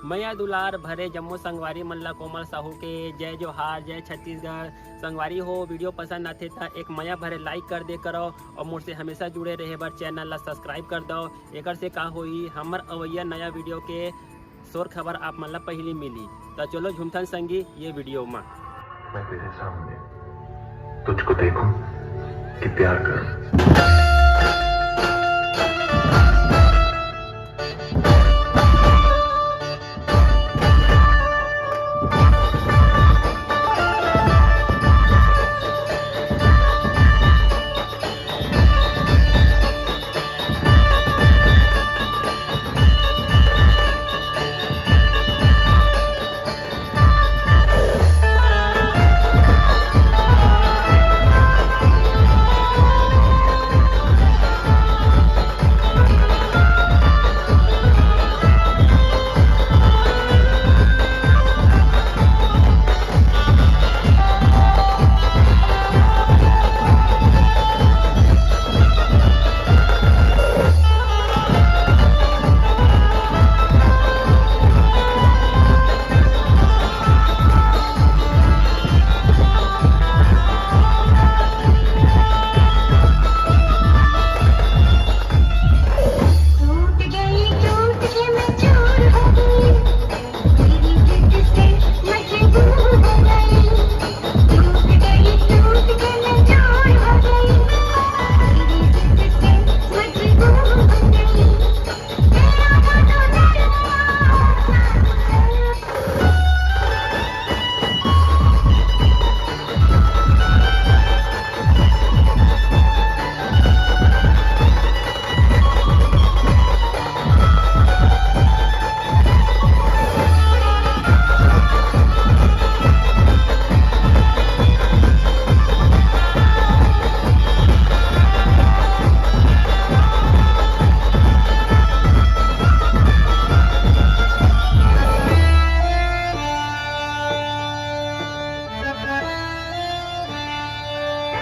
मैया दुलार भरे जम्मू संगवारी मल्ला कोमल साहू के जय जोहार, जय छत्तीसगढ़। संगवारी हो वीडियो पसंद आते था एक मैया भरे लाइक कर दे करो और मुझसे हमेशा जुड़े रहे बर चैनल ला सब्सक्राइब कर दो। एक से का होई हमर अवैया नया वीडियो के शोर खबर आप मन ला पहली मिली। तो चलो झुमथन संगी ये वीडियो में मैं तेरे सामने तुझको देखूं कि प्यार करूं।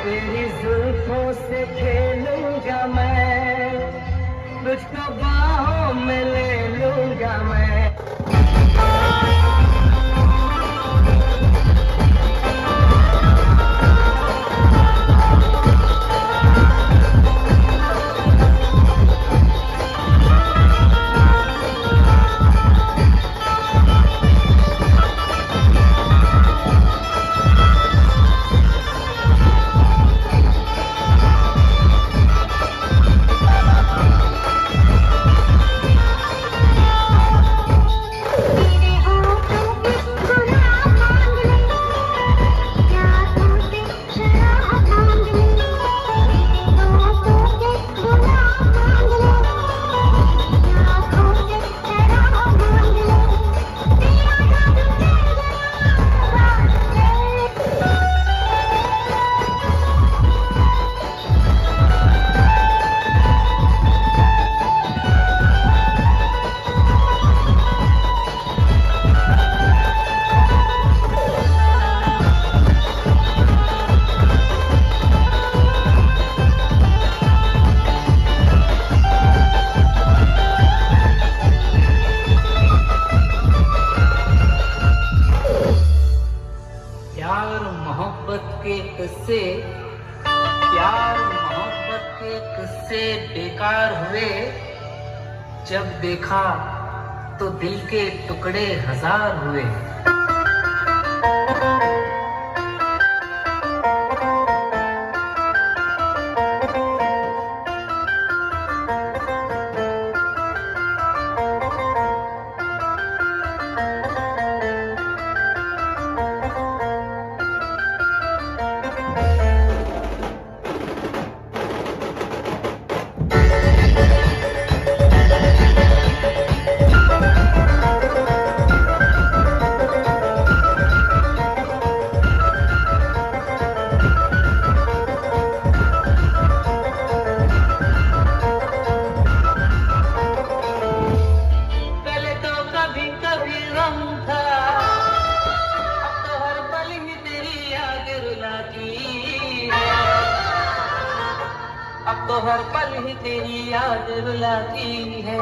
तेरी जुल्फों से खेलूंगा मैं, तुझको बाहों में ले लूंगा मैं। प्यार मोहब्बत के किस्से बेकार हुए, जब देखा तो दिल के टुकड़े हजार हुए। अब तो हर पल ही तेरी याद रुलाती है।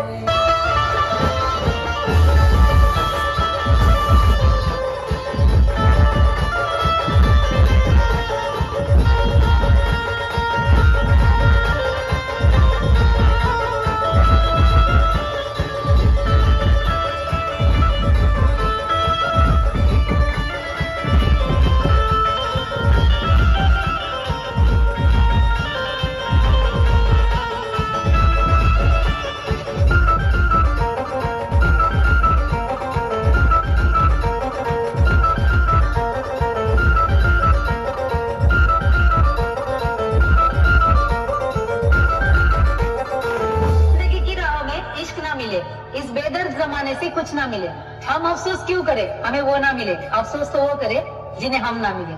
बेदर्द जमाने से कुछ ना मिले, हम अफसोस क्यों करें, हमें वो ना मिले, अफसोस तो वो करे जिन्हें हम ना मिले।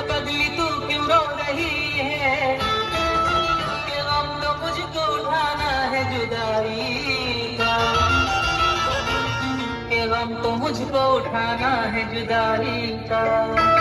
बदली तू क्यों रो रही है, कि गम तो मुझको उठाना है जुदाई का, कि गम तो मुझको उठाना है जुदाई का।